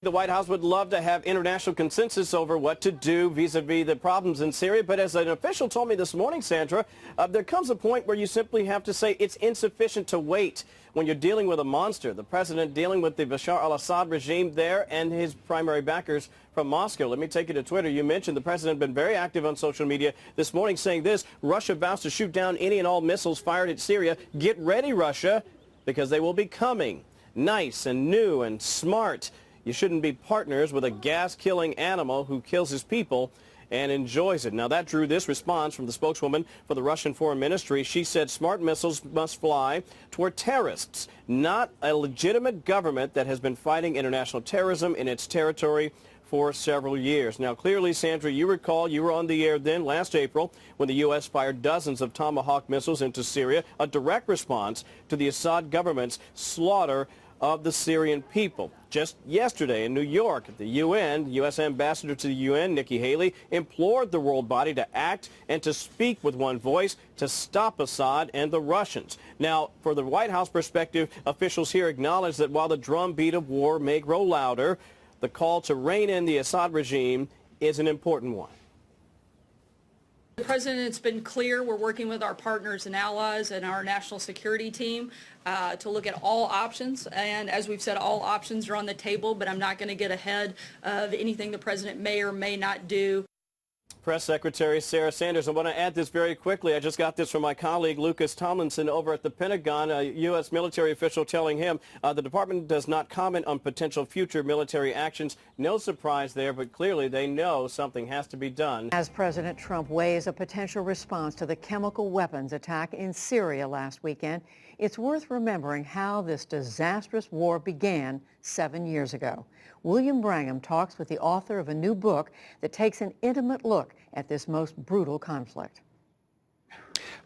The White House would love to have international consensus over what to do vis-a-vis the problems in Syria. But as an official told me this morning, Sandra, there comes a point where you simply have to say it's insufficient to wait when you're dealing with a monster. The president dealing with the Bashar al-Assad regime there and his primary backers from Moscow. Let me take you to Twitter. You mentioned the president been very active on social media this morning saying this: Russia vows to shoot down any and all missiles fired at Syria. Get ready, Russia, because they will be coming. Nice and new and smart. You shouldn't be partners with a gas-killing animal who kills his people and enjoys it. Now, that drew this response from the spokeswoman for the Russian Foreign Ministry. She said smart missiles must fly toward terrorists, not a legitimate government that has been fighting international terrorism in its territory for several years. Now, clearly, Sandra, you recall you were on the air then last April when the U.S. fired dozens of Tomahawk missiles into Syria, a direct response to the Assad government's slaughter of the Syrian people. Just yesterday in New York at the UN, U.S. Ambassador to the UN, Nikki Haley, implored the world body to act and to speak with one voice to stop Assad and the Russians. Now, for the White House perspective, officials here acknowledge that while the drumbeat of war may grow louder, the call to rein in the Assad regime is an important one. The president's been clear. We're working with our partners and allies and our national security team to look at all options. And as we've said, all options are on the table, but I'm not going to get ahead of anything the president may or may not do. Press Secretary Sarah Sanders. I want to add this very quickly. I just got this from my colleague Lucas Tomlinson over at the Pentagon, a U.S. military official telling him the department does not comment on potential future military actions. No surprise there, but clearly they know something has to be done. As President Trump weighs a potential response to the chemical weapons attack in Syria last weekend, it's worth remembering how this disastrous war began 7 years ago. William Brangham talks with the author of a new book that takes an intimate look at this most brutal conflict.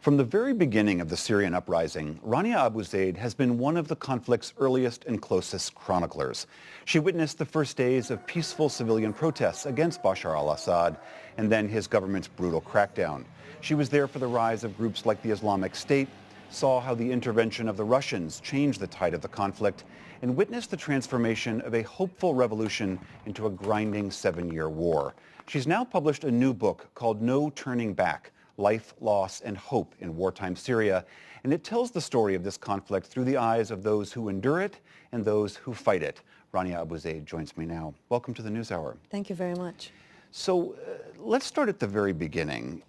From the very beginning of the Syrian uprising, Rania Abu Zaid has been one of the conflict's earliest and closest chroniclers. She witnessed the first days of peaceful civilian protests against Bashar al-Assad and then his government's brutal crackdown. She was there for the rise of groups like the Islamic State, saw how the intervention of the Russians changed the tide of the conflict, and witnessed the transformation of a hopeful revolution into a grinding 7-year war. She's now published a new book called No Turning Back: Life, Loss, and Hope in Wartime Syria, and it tells the story of this conflict through the eyes of those who endure it and those who fight it. Rania Abu Zaid joins me now. Welcome to the NewsHour. Thank you very much. So let's start at the very beginning.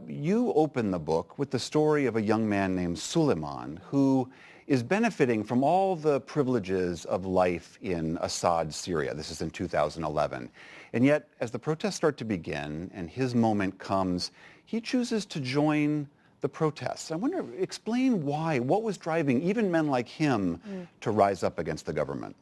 You open the book with the story of a young man named Suleiman who is benefiting from all the privileges of life in Assad, Syria. This is in 2011. And yet, as the protests start to begin and his moment comes, he chooses to join the protests. I wonder, explain why. What was driving even men like him to rise up against the government?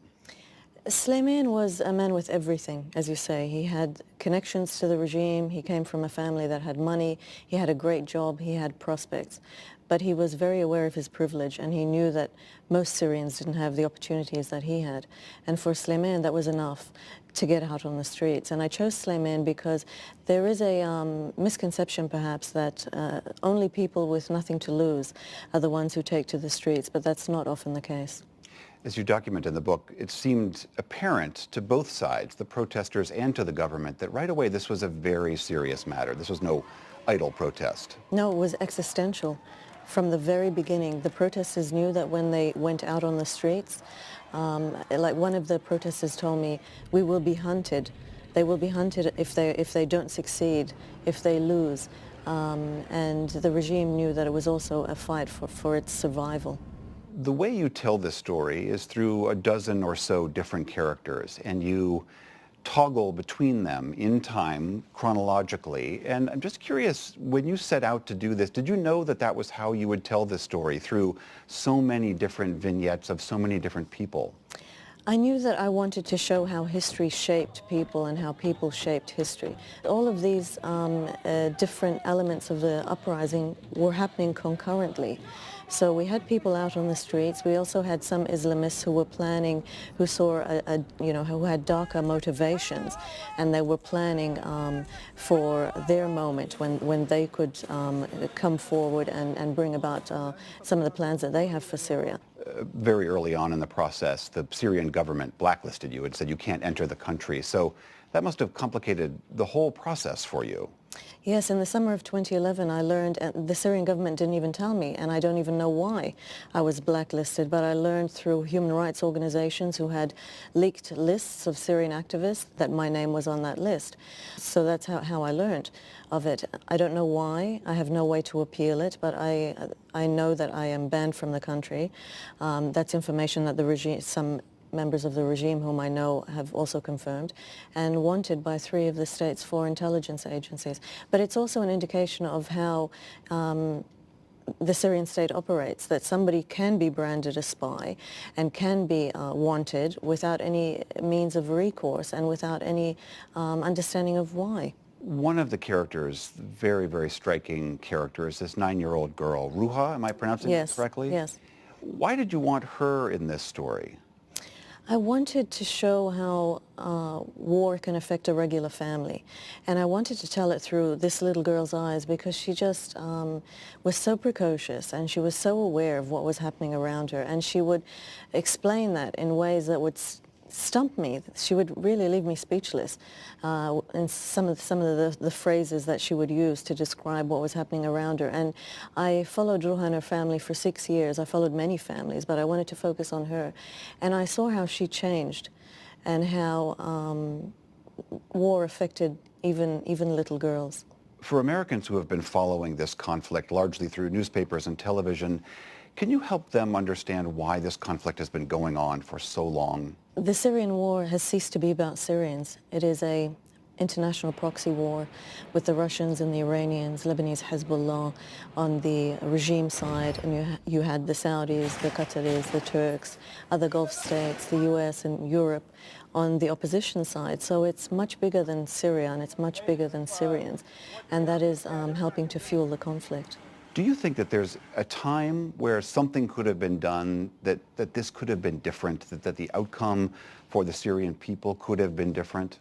Suleiman was a man with everything, as you say. He had connections to the regime. He came from a family that had money. He had a great job. He had prospects. But he was very aware of his privilege, and he knew that most Syrians didn't have the opportunities that he had. And for Suleiman, that was enough to get out on the streets. And I chose Suleiman because there is a misconception, perhaps, that only people with nothing to lose are the ones who take to the streets, but that's not often the case. As you document in the book, it seemed apparent to both sides, the protesters and to the government, that right away this was a very serious matter. This was no idle protest. No, it was existential. From the very beginning, the protesters knew that when they went out on the streets, like one of the protesters told me, we will be hunted. They will be hunted if they don't succeed, if they lose. And the regime knew that it was also a fight for its survival. The way you tell this story is through a dozen or so different characters, and you toggle between them in time, chronologically. And I'm just curious, when you set out to do this, did you know that that was how you would tell this story, through so many different vignettes of so many different people? I knew that I wanted to show how history shaped people and how people shaped history. All of these different elements of the uprising were happening concurrently. So we had people out on the streets. We also had some Islamists who were planning, who saw, who had darker motivations, and they were planning for their moment when they could come forward and bring about some of the plans that they have for Syria. Very early on in the process, the Syrian government blacklisted you and said you can't enter the country. So that must have complicated the whole process for you. Yes, in the summer of 2011 I learned, and the Syrian government didn't even tell me, and I don't even know why I was blacklisted, but I learned through human rights organizations who had leaked lists of Syrian activists that my name was on that list. So that's how I learned of it. I don't know why. I have no way to appeal it, but I know that I am banned from the country. That's information that the regime, some members of the regime whom I know have also confirmed, and wanted by 3 of the state's 4 intelligence agencies. But it's also an indication of how the Syrian state operates, that somebody can be branded a spy and can be wanted without any means of recourse and without any understanding of why. One of the characters, very, very striking character, is this 9-year-old girl, Ruha, am I pronouncing it correctly? Yes. Why did you want her in this story? I wanted to show how war can affect a regular family, and I wanted to tell it through this little girl's eyes because she just was so precocious and she was so aware of what was happening around her, and she would explain that in ways that would stump me. She would really leave me speechless in some of the phrases that she would use to describe what was happening around her. And I followed Ruha and her family for 6 years. I followed many families, but I wanted to focus on her. And I saw how she changed and how war affected even little girls. For Americans who have been following this conflict largely through newspapers and television, can you help them understand why this conflict has been going on for so long? The Syrian war has ceased to be about Syrians. It is an international proxy war with the Russians and the Iranians, Lebanese Hezbollah on the regime side, and you had the Saudis, the Qataris, the Turks, other Gulf states, the US and Europe on the opposition side. So it's much bigger than Syria, and it's much bigger than Syrians, and that is helping to fuel the conflict. Do you think that there's a time where something could have been done, that this could have been different, that the outcome for the Syrian people could have been different?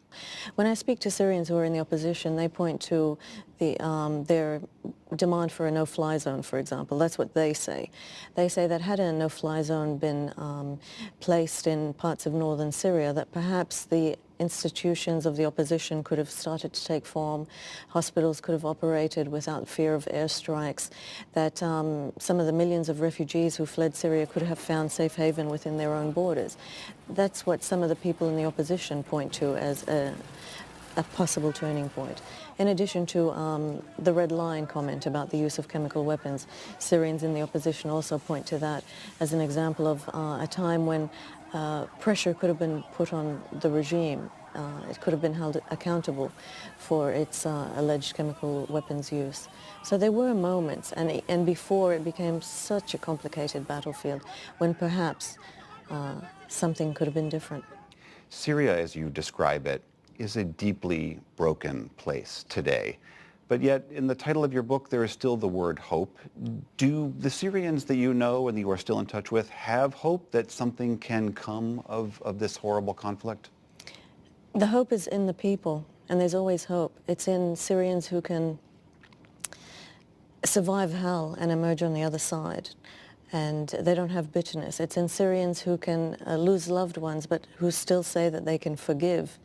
When I speak to Syrians who are in the opposition, they point to their demand for a no-fly zone, for example. That's what they say. They say that had a no-fly zone been placed in parts of northern Syria, that perhaps the institutions of the opposition could have started to take form, hospitals could have operated without fear of airstrikes, that some of the millions of refugees who fled Syria could have found safe haven within their own borders. That's what some of the people in the opposition point to as a possible turning point. In addition to the red line comment about the use of chemical weapons, Syrians in the opposition also point to that as an example of a time when pressure could have been put on the regime. It could have been held accountable for its alleged chemical weapons use. So there were moments, and before it became such a complicated battlefield, when perhaps something could have been different. Syria, as you describe it, is a deeply broken place today. But yet, in the title of your book, there is still the word hope. Do the Syrians that you know and that you are still in touch with have hope that something can come of this horrible conflict? The hope is in the people, and there's always hope. It's in Syrians who can survive hell and emerge on the other side, and they don't have bitterness. It's in Syrians who can lose loved ones, but who still say that they can forgive.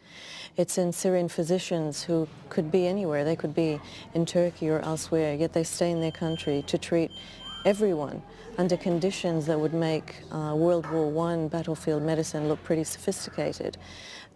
It's in Syrian physicians who could be anywhere. They could be in Turkey or elsewhere, yet they stay in their country to treat everyone under conditions that would make World War I battlefield medicine look pretty sophisticated.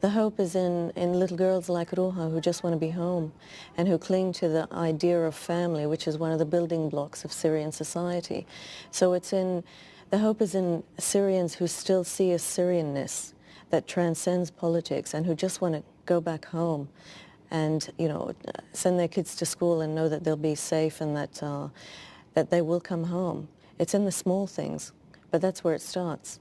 The hope is in little girls like Ruha who just want to be home and who cling to the idea of family, which is one of the building blocks of Syrian society. So the hope is in Syrians who still see a Syrianness that transcends politics and who just want to go back home and, send their kids to school and know that they'll be safe and that they will come home. It's in the small things, but that's where it starts.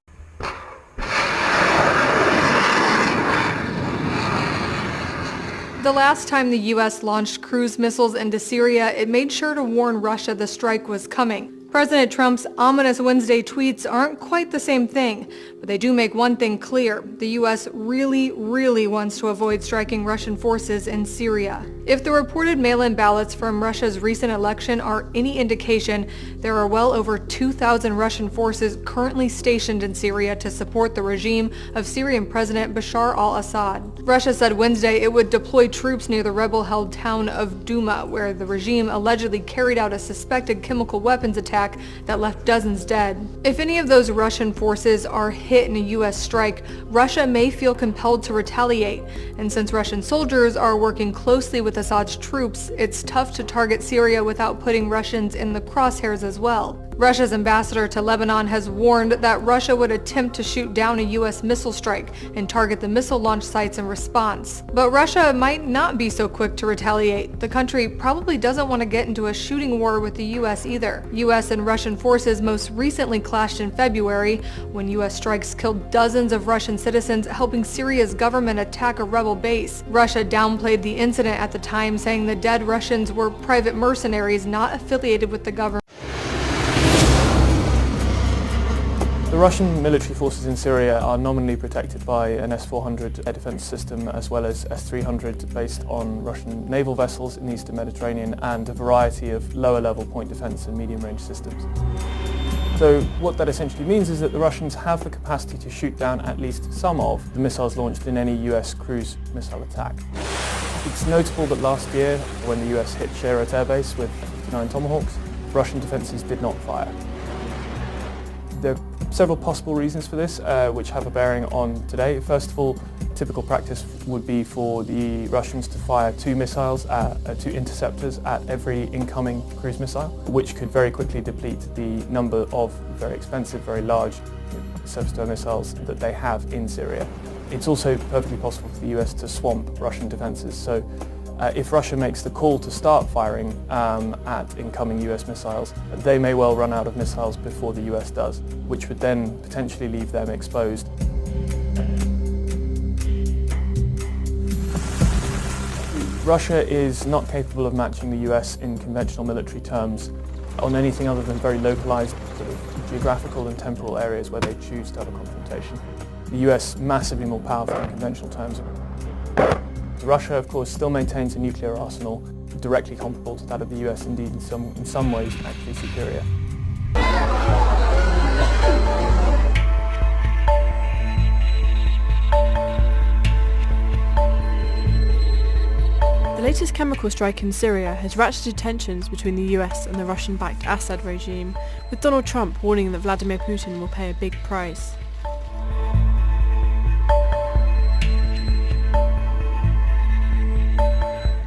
The last time the U.S. launched cruise missiles into Syria, it made sure to warn Russia the strike was coming. President Trump's ominous Wednesday tweets aren't quite the same thing, but they do make one thing clear. The U.S. really wants to avoid striking Russian forces in Syria. If the reported mail-in ballots from Russia's recent election are any indication, there are well over 2,000 Russian forces currently stationed in Syria to support the regime of Syrian President Bashar al-Assad. Russia said Wednesday it would deploy troops near the rebel-held town of Douma, where the regime allegedly carried out a suspected chemical weapons attack that left dozens dead. If any of those Russian forces are hit in a U.S. strike, Russia may feel compelled to retaliate. And since Russian soldiers are working closely with Assad's troops, it's tough to target Syria without putting Russians in the crosshairs as well. Russia's ambassador to Lebanon has warned that Russia would attempt to shoot down a U.S. missile strike and target the missile launch sites in response. But Russia might not be so quick to retaliate. The country probably doesn't want to get into a shooting war with the U.S. either. U.S. and Russian forces most recently clashed in February when U.S. strikes killed dozens of Russian citizens, helping Syria's government attack a rebel base. Russia downplayed the incident at the time, saying the dead Russians were private mercenaries not affiliated with the government. The Russian military forces in Syria are nominally protected by an S-400 air defence system as well as S-300 based on Russian naval vessels in the Eastern Mediterranean and a variety of lower-level point defence and medium-range systems. So what that essentially means is that the Russians have the capacity to shoot down at least some of the missiles launched in any US cruise missile attack. It's notable that last year, when the US hit Shayrat Air Base with 59 Tomahawks, Russian defences did not fire. There are several possible reasons for this, which have a bearing on today. First of all, typical practice would be for the Russians to fire two interceptors at every incoming cruise missile, which could very quickly deplete the number of very expensive, very large surface-to-air missiles that they have in Syria. It's also perfectly possible for the US to swamp Russian defences. So if Russia makes the call to start firing at incoming US missiles, they may well run out of missiles before the US does, which would then potentially leave them exposed. Russia is not capable of matching the US in conventional military terms on anything other than very localized sort of geographical and temporal areas where they choose to have a confrontation. The US massively more powerful in conventional terms. Russia, of course, still maintains a nuclear arsenal directly comparable to that of the US, indeed in some ways actually superior. The latest chemical strike in Syria has ratcheted tensions between the US and the Russian-backed Assad regime, with Donald Trump warning that Vladimir Putin will pay a big price.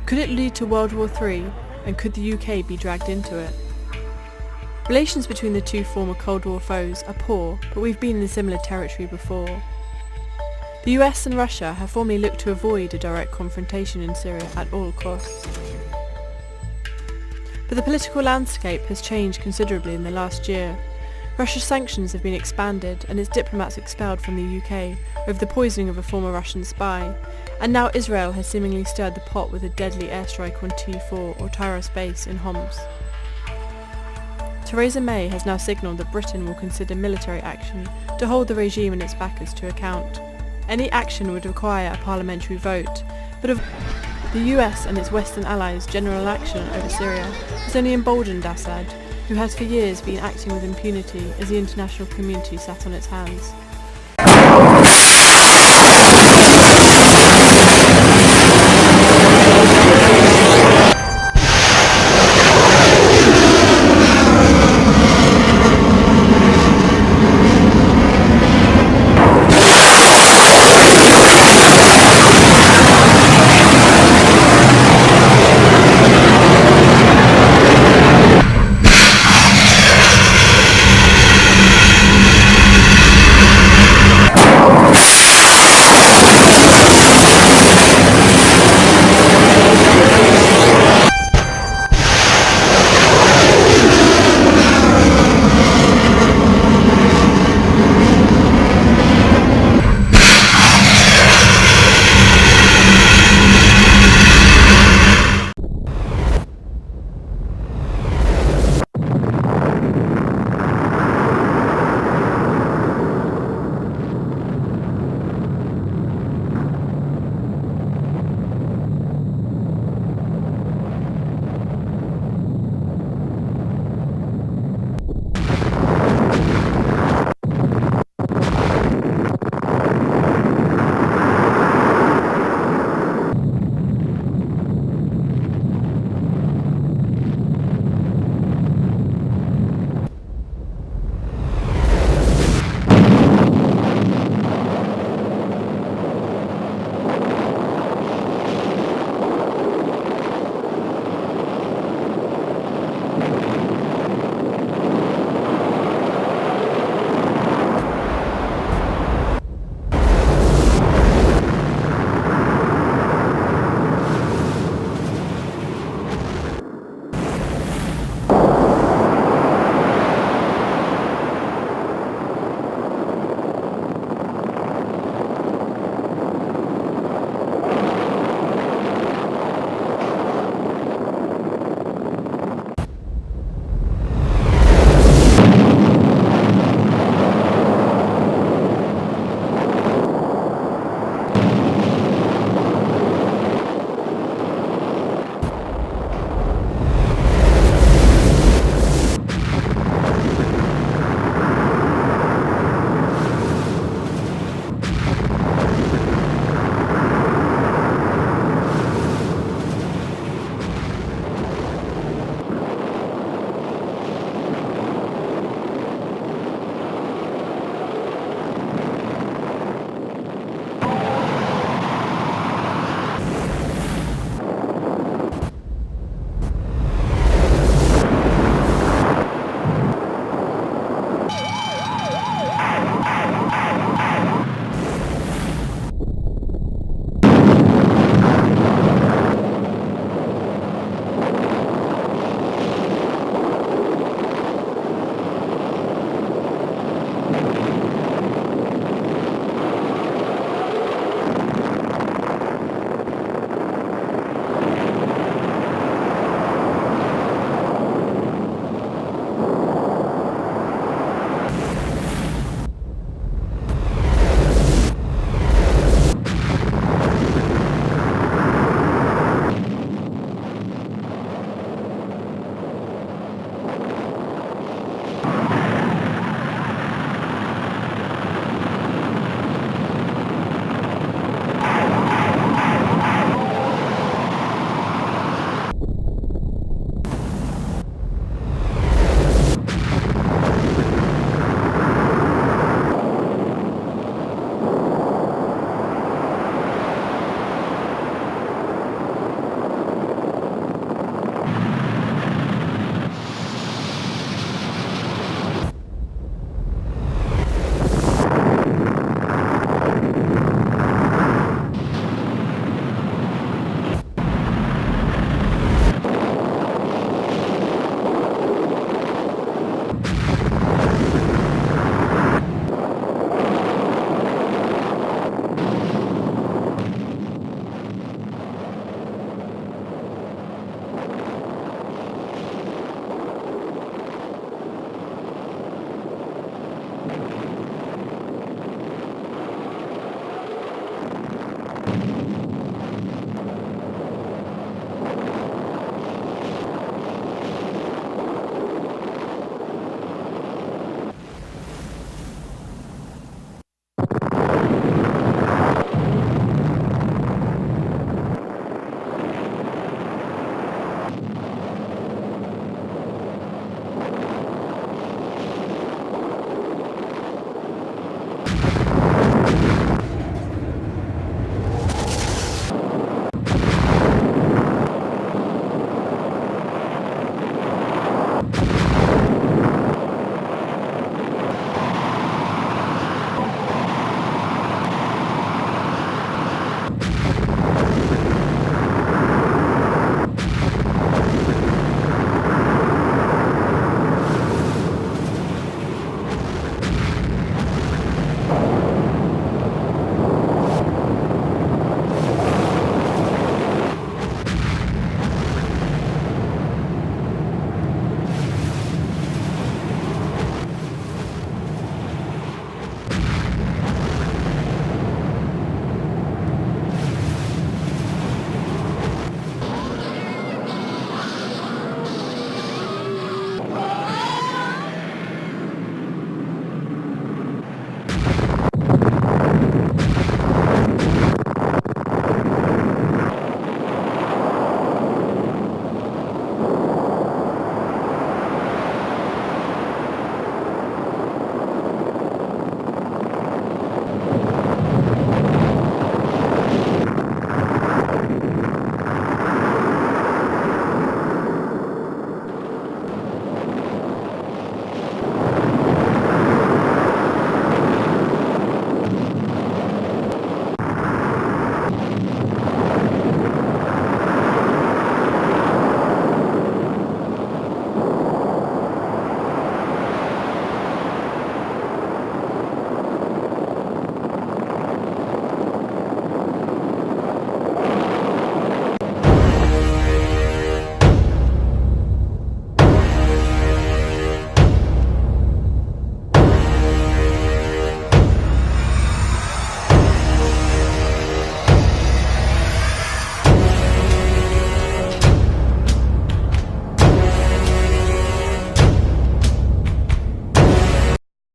Could it lead to World War III, and could the UK be dragged into it? Relations between the two former Cold War foes are poor, but we've been in similar territory before. The US and Russia have formally looked to avoid a direct confrontation in Syria at all costs. But the political landscape has changed considerably in the last year. Russia's sanctions have been expanded and its diplomats expelled from the UK over the poisoning of a former Russian spy, and now Israel has seemingly stirred the pot with a deadly airstrike on T4 or Tyros base in Homs. Theresa May has now signalled that Britain will consider military action to hold the regime and its backers to account. Any action would require a parliamentary vote, but the US and its Western allies' general action over Syria has only emboldened Assad, who has for years been acting with impunity as the international community sat on its hands.